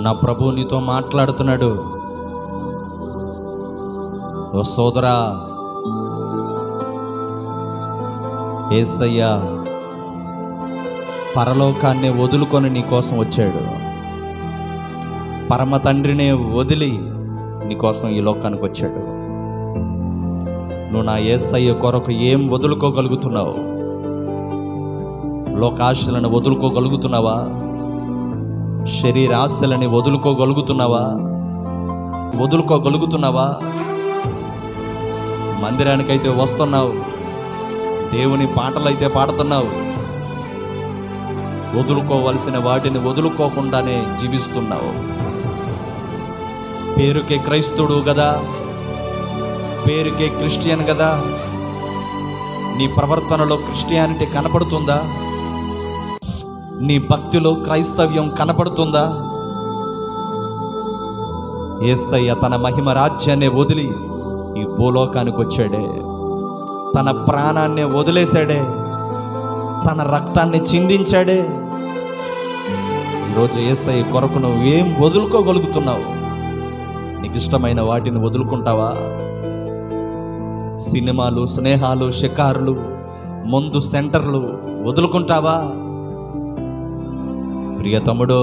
నా ప్రభువు నీతో మాట్లాడుతున్నాడు. ఓ సోదరా, యేసయ్య పరలోకాన్ని వదులుకొని నీ కోసం వచ్చాడు. పరమ తండ్రినే వదిలి నీ కోసం ఈ లోకానికి వచ్చాడు. నువ్వు నా యేసయ్య కొరకు ఏం వదులుకోగలుగుతున్నావు? లోకాశలను వదులుకోగలుగుతున్నావా? శరీరాశలని వదులుకోగలుగుతున్నావా? మందిరానికైతే వస్తున్నావు, దేవుని పాటలైతే పాడుతున్నావు, వదులుకోవలసిన వాటిని వదులుకోకుండానే జీవిస్తున్నావు. పేరుకే క్రైస్తవుడు కదా, పేరుకే క్రిస్టియన్ కదా, నీ ప్రవర్తనలో క్రిస్టియానిటీ కనపడుతుందా? నీ భక్తిలో క్రైస్తవ్యం కనపడుతుందా? యేసయ్య తన మహిమ రాజ్యాన్ని వదిలి ఈ భూలోకానికి వచ్చాడే, తన ప్రాణాన్ని వదిలేశాడే, తన రక్తాన్ని చిందించాడే. ఈరోజు యేసయ్య కొరకు నువ్వు ఏం వదులుకోగలుగుతున్నావు? నీకు ఇష్టమైన వాటిని వదులుకుంటావా? సినిమాలు, స్నేహాలు, షికారులు, మందు సెంటర్లు వదులుకుంటావా? ప్రియతముడు,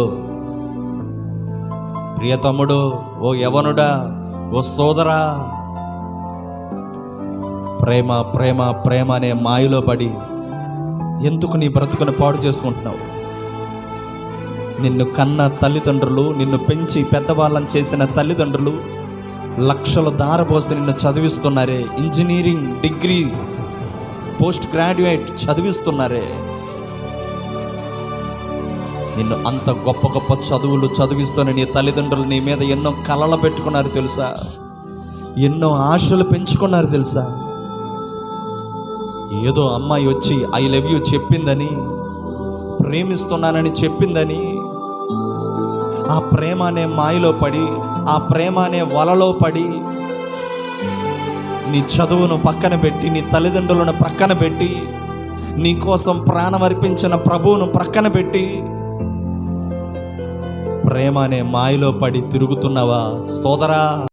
ఓ యవనుడా, ఓ సోదరా, ప్రేమ ప్రేమ ప్రేమ అనే మాయలో పడి ఎందుకు నీ బ్రతుకుని పాడు చేసుకుంటున్నావు? నిన్ను కన్న తల్లిదండ్రులు, నిన్ను పెంచి పెద్దవాళ్ళని చేసిన తల్లిదండ్రులు లక్షలు దారపోసి నిన్ను చదివిస్తున్నారే, ఇంజనీరింగ్ డిగ్రీ, పోస్ట్ గ్రాడ్యుయేట్ చదివిస్తున్నారే. నిన్ను అంత గొప్ప గొప్ప చదువులు చదివిస్తున్న నీ తల్లిదండ్రులు నీ మీద ఎన్నో కలలు పెట్టుకున్నారు తెలుసా? ఎన్నో ఆశలు పెంచుకున్నారు తెలుసా? ఏదో అమ్మాయి వచ్చి ఐ లవ్ యూ చెప్పిందని, ప్రేమిస్తున్నానని చెప్పిందని, ఆ ప్రేమ అనే మాయలో పడి, ఆ ప్రేమ అనే వలలో పడి, నీ చదువును పక్కన పెట్టి, నీ తల్లిదండ్రులను ప్రక్కన పెట్టి, నీ కోసం ప్రాణం అర్పించిన ప్రభువును ప్రక్కన పెట్టి, ప్రేమ అనే మాయలో పడి తిరుగుతున్నావా సోదరా?